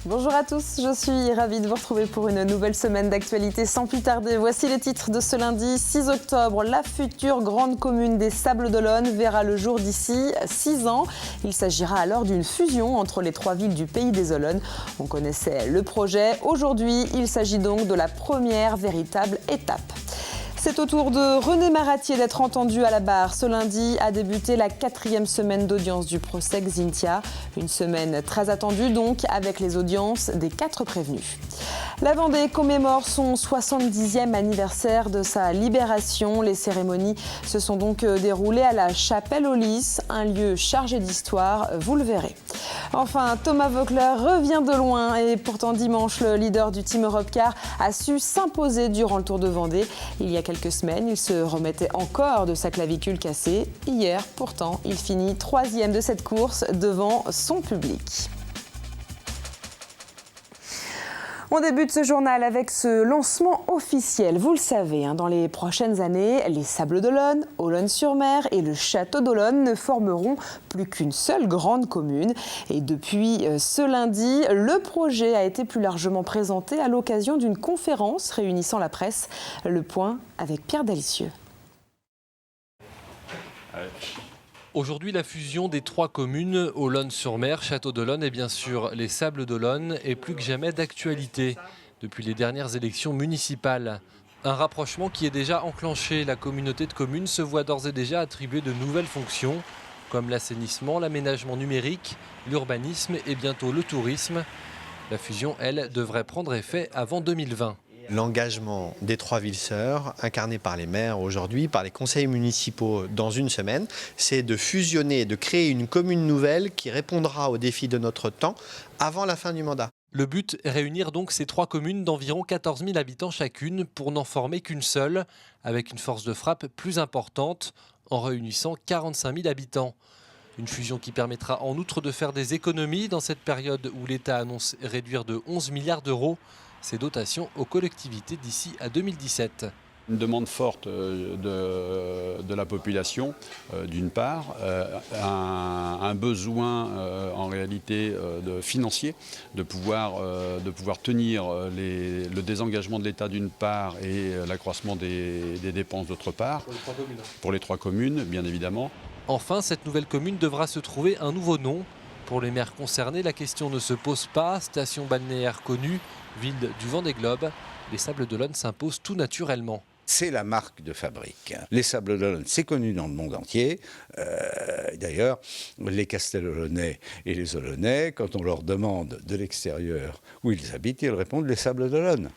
Bonjour à tous, je suis ravie de vous retrouver pour une nouvelle semaine d'actualité. Sans plus tarder, voici les titres de ce lundi 6 octobre. La future grande commune des Sables-d'Olonne verra le jour d'ici 6 ans. Il s'agira alors d'une fusion entre les 3 villes du pays des Olonnes. On connaissait le projet. Aujourd'hui, il s'agit donc de la première véritable étape. C'est au tour de René Maratier d'être entendu à la barre. Ce lundi a débuté la 4e semaine d'audience du procès Xynthia. Une semaine très attendue donc, avec les audiences des 4 prévenus. La Vendée commémore son 70e anniversaire de sa libération. Les cérémonies se sont donc déroulées à la Chapelle aux Lys, un lieu chargé d'histoire, vous le verrez. Enfin, Thomas Voeckler revient de loin et pourtant dimanche, le leader du Team Europcar a su s'imposer durant le Tour de Vendée. Il y a quelques semaines, il se remettait encore de sa clavicule cassée. Hier, pourtant, il finit 3e de cette course devant son public. On débute ce journal avec ce lancement officiel. Vous le savez, dans les prochaines années, les Sables-d'Olonne, Olonne-sur-Mer et le Château d'Olonne ne formeront plus qu'une seule grande commune. Et depuis ce lundi, le projet a été plus largement présenté à l'occasion d'une conférence réunissant la presse. Le point avec Pierre Dalicieux. Aujourd'hui, la fusion des 3 communes, Olonne-sur-Mer, Château d'Olonne et bien sûr les Sables-d'Olonne, est plus que jamais d'actualité depuis les dernières élections municipales. Un rapprochement qui est déjà enclenché. La communauté de communes se voit d'ores et déjà attribuer de nouvelles fonctions, comme l'assainissement, l'aménagement numérique, l'urbanisme et bientôt le tourisme. La fusion, elle, devrait prendre effet avant 2020. L'engagement des 3 villes sœurs, incarné par les maires aujourd'hui, par les conseils municipaux dans une semaine, c'est de fusionner, de créer une commune nouvelle qui répondra aux défis de notre temps avant la fin du mandat. Le but est réunir donc ces 3 communes d'environ 14 000 habitants chacune pour n'en former qu'une seule, avec une force de frappe plus importante, en réunissant 45 000 habitants. Une fusion qui permettra en outre de faire des économies dans cette période où l'État annonce réduire de 11 milliards d'euros ses dotations aux collectivités d'ici à 2017. Une demande forte de la population, d'une part, un besoin en réalité financier, de pouvoir tenir le désengagement de l'État d'une part et l'accroissement des dépenses d'autre part. Pour les 3 communes, bien évidemment. Enfin, cette nouvelle commune devra se trouver un nouveau nom. Pour les maires concernés, la question ne se pose pas. Station balnéaire connue, ville du Vendée Globe, les Sables-d'Olonne s'imposent tout naturellement. C'est la marque de fabrique. Les Sables-d'Olonne, c'est connu dans le monde entier. D'ailleurs, les Castellolonnais et les Olonnais, quand on leur demande de l'extérieur où ils habitent, ils répondent les Sables-d'Olonne.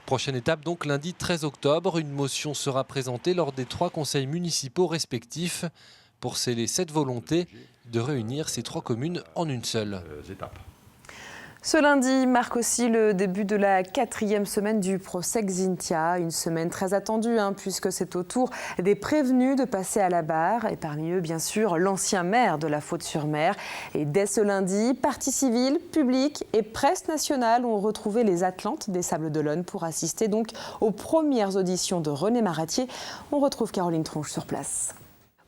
Prochaine étape donc lundi 13 octobre. Une motion sera présentée lors des 3 conseils municipaux respectifs pour sceller cette volonté de réunir ces 3 communes en une seule. Ce lundi marque aussi le début de la 4e semaine du procès Xynthia. Une semaine très attendue puisque c'est au tour des prévenus de passer à la barre. Et parmi eux, bien sûr, l'ancien maire de la Faute-sur-Mer. Et dès ce lundi, partie civile, public et presse nationale ont retrouvé les Atlantes des Sables-d'Olonne pour assister donc aux premières auditions de René Maratier. On retrouve Caroline Tronche sur place.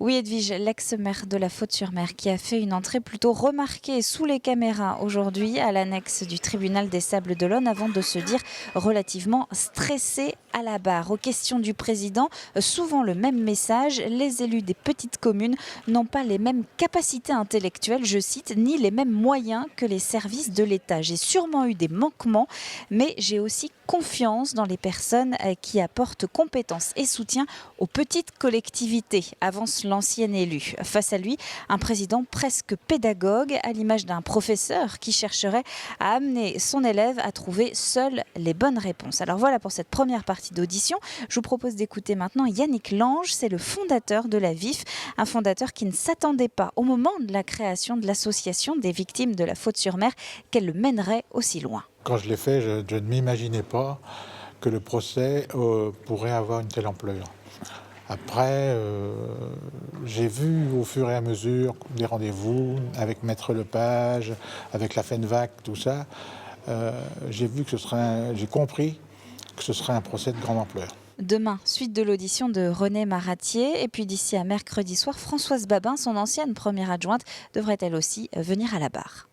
Oui, Edwige, l'ex-maire de la Faute-sur-Mer qui a fait une entrée plutôt remarquée sous les caméras aujourd'hui à l'annexe du tribunal des Sables-d'Olonne avant de se dire relativement stressé à la barre. Aux questions du président, souvent le même message, les élus des petites communes n'ont pas les mêmes capacités intellectuelles, je cite, ni les mêmes moyens que les services de l'État. J'ai sûrement eu des manquements, mais j'ai aussi confiance dans les personnes qui apportent compétences et soutien aux petites collectivités, avance l'ancien élu. Face à lui, un président presque pédagogue, à l'image d'un professeur qui chercherait à amener son élève à trouver seul les bonnes réponses. Alors voilà pour cette première partie d'audition. Je vous propose d'écouter maintenant Yannick Lange, c'est le fondateur de la VIF, un fondateur qui ne s'attendait pas au moment de la création de l'association des victimes de la Faute-sur-Mer qu'elle le mènerait aussi loin. Quand je l'ai fait, je ne m'imaginais pas que le procès pourrait avoir une telle ampleur. Après, j'ai vu au fur et à mesure des rendez-vous avec Maître Lepage, avec la FENVAC, tout ça. J'ai compris que ce serait un procès de grande ampleur. Demain, suite de l'audition de René Maratier. Et puis d'ici à mercredi soir, Françoise Babin, son ancienne première adjointe, devrait elle aussi venir à la barre.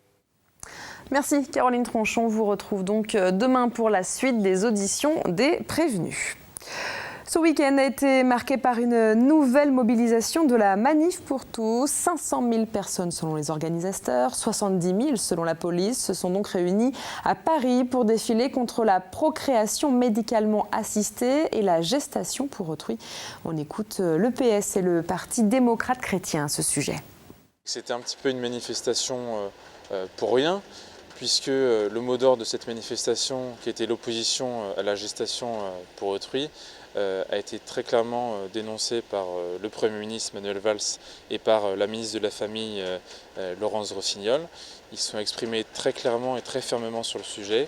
Merci Caroline Tronchon. On vous retrouve donc demain pour la suite des auditions des prévenus. Ce week-end a été marqué par une nouvelle mobilisation de la Manif pour tous. 500 000 personnes selon les organisateurs, 70 000 selon la police se sont donc réunies à Paris pour défiler contre la procréation médicalement assistée et la gestation pour autrui. On écoute le PS et le Parti démocrate chrétien à ce sujet. C'était un petit peu une manifestation pour rien, puisque le mot d'ordre de cette manifestation, qui était l'opposition à la gestation pour autrui, a été très clairement dénoncé par le Premier ministre Manuel Valls et par la ministre de la Famille Laurence Rossignol. Ils se sont exprimés très clairement et très fermement sur le sujet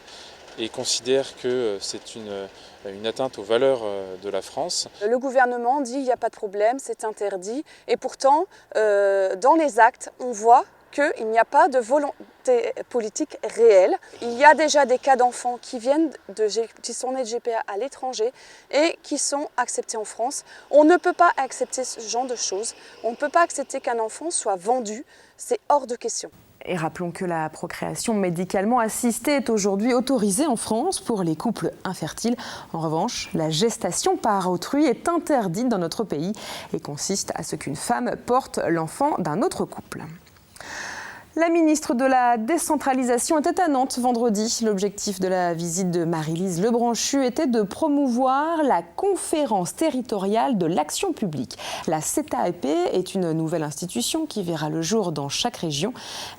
et considèrent que c'est une atteinte aux valeurs de la France. Le gouvernement dit qu'il n'y a pas de problème, c'est interdit, et pourtant dans les actes on voit qu'il n'y a pas de volonté politique réelle. Il y a déjà des cas d'enfants qui sont nés de GPA à l'étranger et qui sont acceptés en France. On ne peut pas accepter ce genre de choses. On ne peut pas accepter qu'un enfant soit vendu. C'est hors de question. Et rappelons que la procréation médicalement assistée est aujourd'hui autorisée en France pour les couples infertiles. En revanche, la gestation par autrui est interdite dans notre pays et consiste à ce qu'une femme porte l'enfant d'un autre couple. La ministre de la Décentralisation était à Nantes vendredi. L'objectif de la visite de Marie-Lise Lebranchu était de promouvoir la conférence territoriale de l'action publique. La CETAEP est une nouvelle institution qui verra le jour dans chaque région.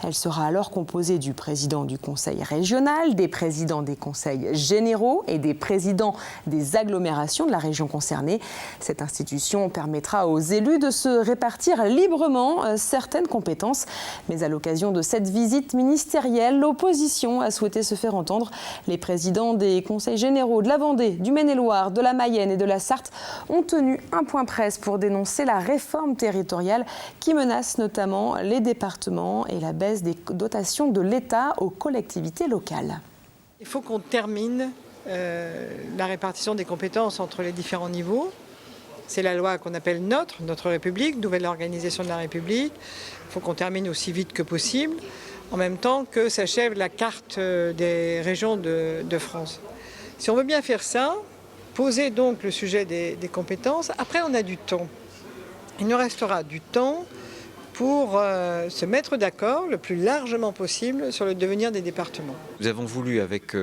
Elle sera alors composée du président du conseil régional, des présidents des conseils généraux et des présidents des agglomérations de la région concernée. Cette institution permettra aux élus de se répartir librement certaines compétences, mais à l'occasion de cette visite ministérielle, l'opposition a souhaité se faire entendre. Les présidents des conseils généraux de la Vendée, du Maine-et-Loire, de la Mayenne et de la Sarthe ont tenu un point presse pour dénoncer la réforme territoriale qui menace notamment les départements et la baisse des dotations de l'État aux collectivités locales. Il faut qu'on termine la répartition des compétences entre les différents niveaux. C'est la loi qu'on appelle notre République, nouvelle organisation de la République. Il faut qu'on termine aussi vite que possible, en même temps que s'achève la carte des régions de France. Si on veut bien faire ça, poser donc le sujet des compétences, après on a du temps. Il nous restera du temps pour se mettre d'accord le plus largement possible sur le devenir des départements. Nous avons voulu, avec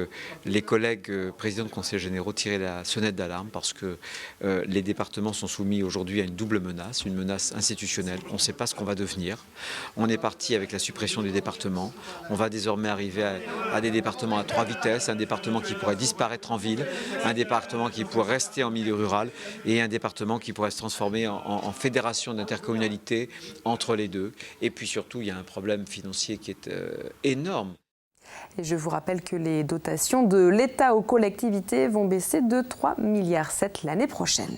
les collègues présidents de conseils généraux, tirer la sonnette d'alarme parce que les départements sont soumis aujourd'hui à une double menace, une menace institutionnelle. On ne sait pas ce qu'on va devenir. On est parti avec la suppression des départements. On va désormais arriver à des départements à 3 vitesses, un département qui pourrait disparaître en ville, un département qui pourrait rester en milieu rural et un département qui pourrait se transformer en fédération d'intercommunalité entre les deux. Et puis surtout, il y a un problème financier qui est énorme. Et je vous rappelle que les dotations de l'État aux collectivités vont baisser de 3,7 milliards l'année prochaine.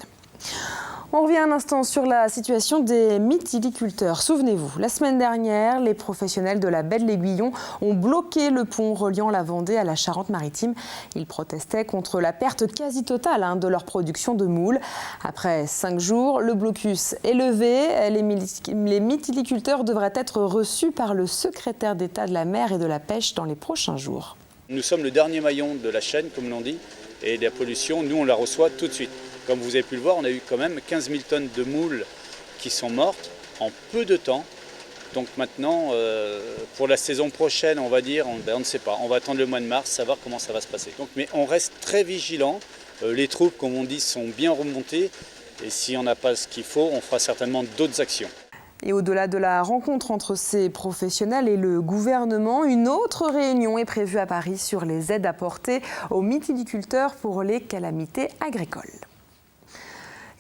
On revient un instant sur la situation des mytiliculteurs. Souvenez-vous, la semaine dernière, les professionnels de la baie de l'Aiguillon ont bloqué le pont reliant la Vendée à la Charente-Maritime. Ils protestaient contre la perte quasi totale de leur production de moules. Après 5 jours, le blocus est levé. Les mytiliculteurs devraient être reçus par le secrétaire d'État de la mer et de la pêche dans les prochains jours. Nous sommes le dernier maillon de la chaîne, comme l'on dit, et la pollution, nous, on la reçoit tout de suite. Comme vous avez pu le voir, on a eu quand même 15 000 tonnes de moules qui sont mortes en peu de temps. Donc maintenant, pour la saison prochaine, on va dire, on ne sait pas. On va attendre le mois de mars, savoir comment ça va se passer. Donc, mais on reste très vigilant. Les troupes, comme on dit, sont bien remontées. Et si on n'a pas ce qu'il faut, on fera certainement d'autres actions. Et au-delà de la rencontre entre ces professionnels et le gouvernement, une autre réunion est prévue à Paris sur les aides apportées aux mytiliculteurs pour les calamités agricoles.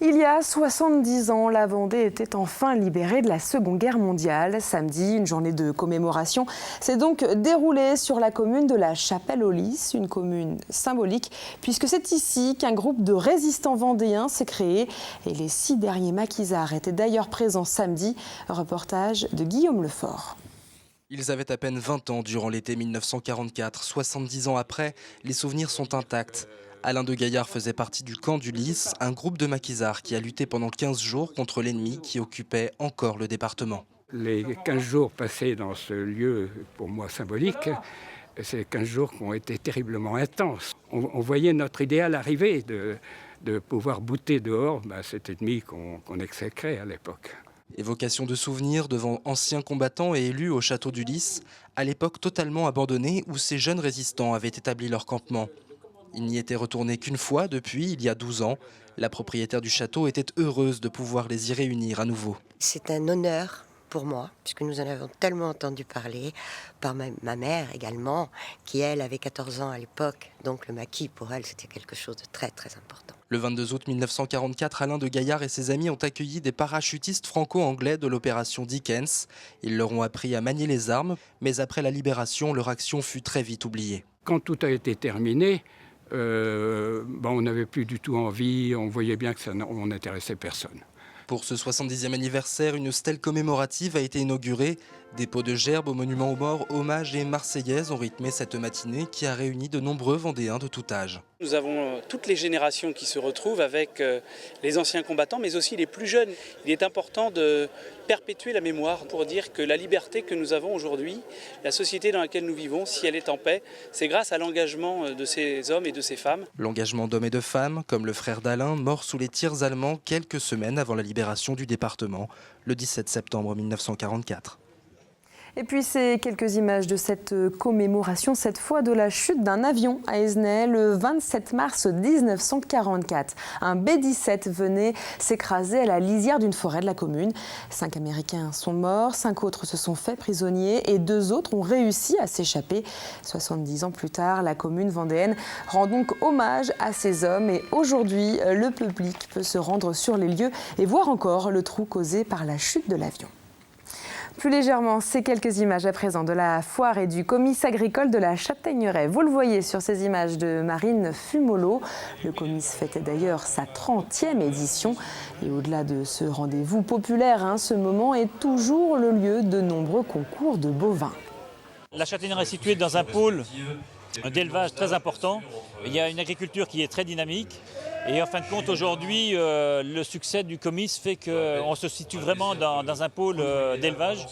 Il y a 70 ans, la Vendée était enfin libérée de la Seconde Guerre mondiale. Samedi, une journée de commémoration s'est donc déroulée sur la commune de la Chapelle-aux-Lys, une commune symbolique, puisque c'est ici qu'un groupe de résistants vendéens s'est créé. Et les 6 derniers maquisards étaient d'ailleurs présents samedi. Reportage de Guillaume Lefort. Ils avaient à peine 20 ans durant l'été 1944. 70 ans après, les souvenirs sont intacts. Alain de Gaillard faisait partie du camp du Lys, un groupe de maquisards qui a lutté pendant 15 jours contre l'ennemi qui occupait encore le département. Les 15 jours passés dans ce lieu, pour moi symbolique, Ces 15 jours qui ont été terriblement intenses. On voyait notre idéal arriver de pouvoir bouter dehors cet ennemi qu'on exécrait à l'époque. Évocation de souvenirs devant anciens combattants et élus au château du Lys, à l'époque totalement abandonné où ces jeunes résistants avaient établi leur campement. Il n'y était retourné qu'une fois depuis, il y a 12 ans. La propriétaire du château était heureuse de pouvoir les y réunir à nouveau. C'est un honneur pour moi, puisque nous en avons tellement entendu parler, par ma mère également, qui elle avait 14 ans à l'époque, donc le maquis pour elle c'était quelque chose de très très important. Le 22 août 1944, Alain de Gaillard et ses amis ont accueilli des parachutistes franco-anglais de l'opération Dickens. Ils leur ont appris à manier les armes, mais après la libération, leur action fut très vite oubliée. Quand tout a été terminé, on n'avait plus du tout envie, on voyait bien que ça n'intéressait personne. Pour ce 70e anniversaire, une stèle commémorative a été inaugurée. Des pots de gerbes au monument aux morts, hommages et marseillaises ont rythmé cette matinée qui a réuni de nombreux Vendéens de tout âge. Nous avons toutes les générations qui se retrouvent avec les anciens combattants, mais aussi les plus jeunes. Il est important de perpétuer la mémoire pour dire que la liberté que nous avons aujourd'hui, la société dans laquelle nous vivons, si elle est en paix, c'est grâce à l'engagement de ces hommes et de ces femmes. L'engagement d'hommes et de femmes, comme le frère d'Alain, mort sous les tirs allemands quelques semaines avant la libération du département, le 17 septembre 1944. Et puis ces quelques images de cette commémoration, cette fois de la chute d'un avion à Aizenay le 27 mars 1944. Un B-17 venait s'écraser à la lisière d'une forêt de la commune. 5 Américains sont morts, 5 autres se sont faits prisonniers et 2 autres ont réussi à s'échapper. 70 ans plus tard, la commune vendéenne rend donc hommage à ces hommes et aujourd'hui, le public peut se rendre sur les lieux et voir encore le trou causé par la chute de l'avion. Plus légèrement, ces quelques images à présent de la foire et du comice agricole de la Châtaigneraie. Vous le voyez sur ces images de Marine Fumolo. Le comice fêtait d'ailleurs sa 30e édition. Et au-delà de ce rendez-vous populaire, ce moment est toujours le lieu de nombreux concours de bovins. La Châtaigneraie est située dans un pôle d'élevage très important. Il y a une agriculture qui est très dynamique. Et en fin de compte, aujourd'hui, le succès du comice fait qu'on se situe vraiment dans un pôle d'élevage.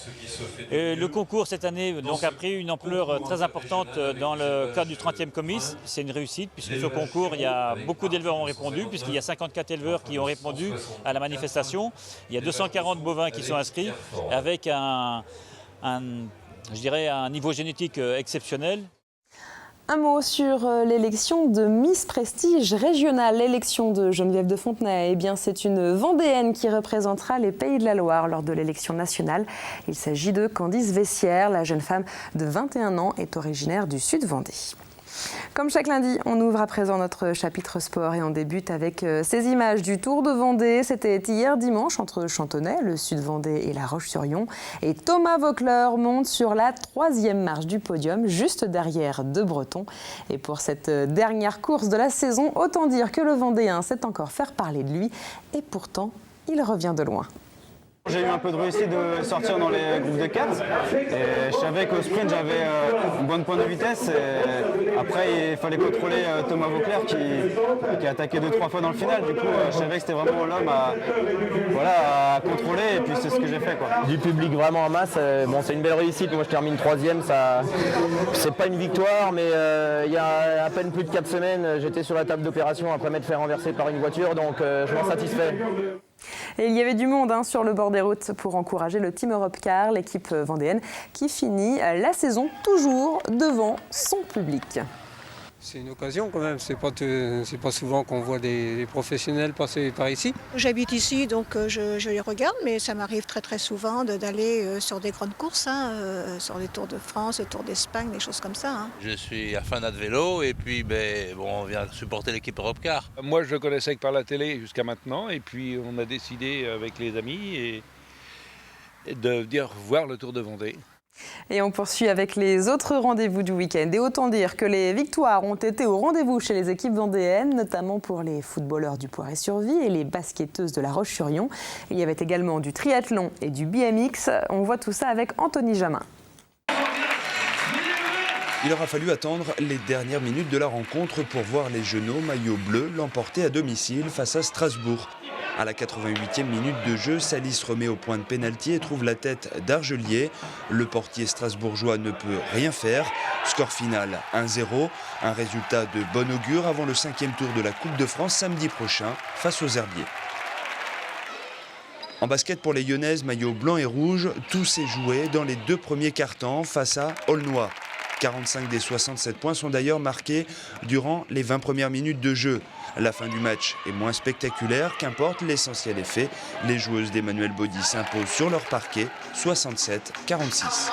Le concours cette année donc, a pris une ampleur très importante dans le cadre du 30e comice. C'est une réussite puisque ce concours, il y a beaucoup d'éleveurs qui ont répondu, puisqu'il y a 54 éleveurs qui ont répondu à la manifestation. Il y a 240 bovins qui sont inscrits avec un niveau génétique exceptionnel. Un mot sur l'élection de Miss Prestige régionale. L'élection de Geneviève de Fontenay, c'est une Vendéenne qui représentera les Pays de la Loire lors de l'élection nationale. Il s'agit de Candice Vessière. La jeune femme de 21 ans est originaire du Sud Vendée. Comme chaque lundi, on ouvre à présent notre chapitre sport et on débute avec ces images du Tour de Vendée. C'était hier dimanche entre Chantonnay, le Sud-Vendée et La Roche-sur-Yon. Et Thomas Voeckler monte sur la 3e marche du podium, juste derrière De Breton. Et pour cette dernière course de la saison, autant dire que le Vendéen sait encore faire parler de lui. Et pourtant, il revient de loin. J'ai eu un peu de réussite de sortir dans les groupes de 4 et je savais qu'au sprint j'avais une bonne pointe de vitesse et après il fallait contrôler Thomas Voeckler qui a attaqué 2-3 fois dans le final. Du coup je savais que c'était vraiment l'homme à contrôler et puis c'est ce que j'ai fait, quoi. Du public vraiment en masse, c'est une belle réussite. Moi je termine 3e, c'est pas une victoire mais il y a à peine plus de 4 semaines j'étais sur la table d'opération après m'être fait renverser par une voiture, donc je m'en satisfais. Et il y avait du monde sur le bord des routes pour encourager le Team Europe Car, l'équipe vendéenne qui finit la saison toujours devant son public. C'est une occasion quand même, c'est pas souvent qu'on voit des professionnels passer par ici. J'habite ici donc je les regarde, mais ça m'arrive très souvent d'aller sur des grandes courses, sur les Tours de France, les Tours d'Espagne, des choses comme ça. Je suis à fanat de vélo et puis on vient supporter l'équipe Europe Car. Moi je le connaissais que par la télé jusqu'à maintenant et puis on a décidé avec les amis de venir voir le Tour de Vendée. Et on poursuit avec les autres rendez-vous du week-end. Et autant dire que les victoires ont été au rendez-vous chez les équipes vendéennes, notamment pour les footballeurs du Poiré-sur-Vie et les basketteuses de La Roche-sur-Yon. Il y avait également du triathlon et du BMX. On voit tout ça avec Anthony Jamin. Il aura fallu attendre les dernières minutes de la rencontre pour voir les Genots maillot bleu l'emporter à domicile face à Strasbourg. À la 88e minute de jeu, Salis remet au point de pénalty et trouve la tête d'Argelier. Le portier strasbourgeois ne peut rien faire. Score final 1-0, un résultat de bon augure avant le 5e tour de la Coupe de France samedi prochain face aux Herbiers. En basket pour les Lyonnaises, maillot blanc et rouge, tout s'est joué dans les 2 premiers quart-temps face à Aulnois. 45 des 67 points sont d'ailleurs marqués durant les 20 premières minutes de jeu. La fin du match est moins spectaculaire, qu'importe, l'essentiel est fait. Les joueuses d'Emmanuel Baudy s'imposent sur leur parquet, 67-46.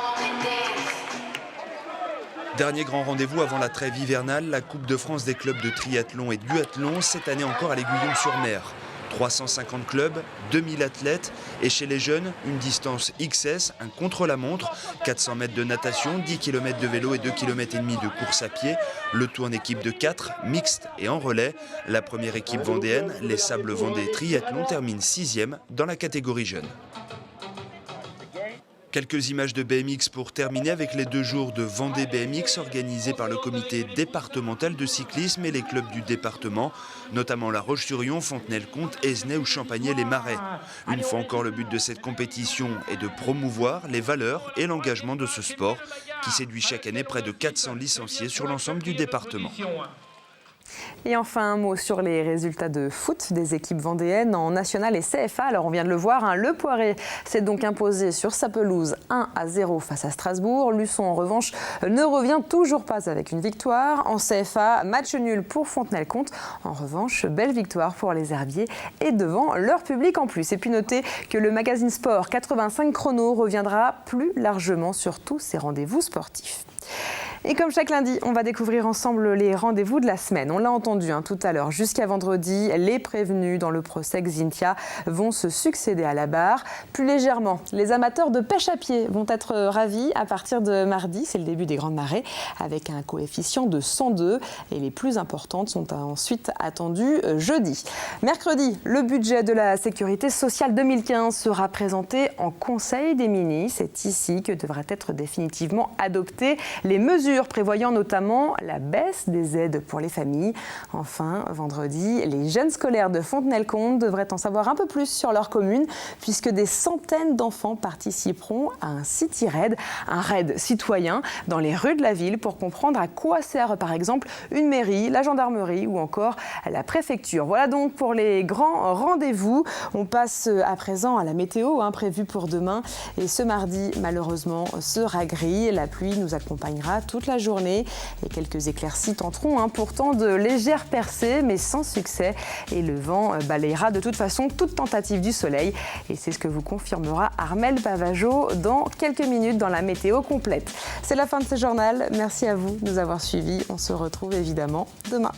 Dernier grand rendez-vous avant la trêve hivernale, la Coupe de France des clubs de triathlon et duathlon, cette année encore à l'Aiguillon-sur-Mer. 350 clubs, 2000 athlètes et chez les jeunes, une distance XS, un contre-la-montre, 400 mètres de natation, 10 km de vélo et 2,5 km de course à pied. Le tout en équipe de 4, mixte et en relais. La première équipe vendéenne, les Sables Vendée Triathlon, termine 6e dans la catégorie jeune. Quelques images de BMX pour terminer avec les 2 jours de Vendée BMX organisés par le comité départemental de cyclisme et les clubs du département, notamment La Roche-sur-Yon, Fontenay-le-Comte, Esnay ou Champagné-les-Marais. Une fois encore, le but de cette compétition est de promouvoir les valeurs et l'engagement de ce sport qui séduit chaque année près de 400 licenciés sur l'ensemble du département. Et enfin, un mot sur les résultats de foot des équipes vendéennes en national et CFA. Alors, on vient de le voir, le Poiré s'est donc imposé sur sa pelouse 1-0 face à Strasbourg. Luçon, en revanche, ne revient toujours pas avec une victoire. En CFA, match nul pour Fontenay-le-Comte. En revanche, belle victoire pour les Herbiers et devant leur public en plus. Et puis, notez que le magazine Sport 85 Chrono reviendra plus largement sur tous ces rendez-vous sportifs. Et comme chaque lundi, on va découvrir ensemble les rendez-vous de la semaine. On l'a entendu tout à l'heure, jusqu'à vendredi, les prévenus dans le procès Xynthia vont se succéder à la barre. Plus légèrement, les amateurs de pêche à pied vont être ravis à partir de mardi. C'est le début des grandes marées avec un coefficient de 102. Et les plus importantes sont ensuite attendues jeudi. Mercredi, le budget de la sécurité sociale 2015 sera présenté en Conseil des ministres. C'est ici que devraient être définitivement adoptées les mesures prévoyant notamment la baisse des aides pour les familles. Enfin, vendredi, les jeunes scolaires de Fontenay-le-Comte devraient en savoir un peu plus sur leur commune puisque des centaines d'enfants participeront à un City Raid, un raid citoyen dans les rues de la ville pour comprendre à quoi sert par exemple une mairie, la gendarmerie ou encore la préfecture. Voilà donc pour les grands rendez-vous. On passe à présent à la météo prévue pour demain et ce mardi malheureusement sera gris. La pluie nous accompagnera toute la journée et quelques éclaircies tenteront pourtant de légères percées mais sans succès et le vent balayera de toute façon toute tentative du soleil et c'est ce que vous confirmera Armelle Pavageau dans quelques minutes dans la météo complète. C'est la fin de ce journal, merci à vous de nous avoir suivis, on se retrouve évidemment demain.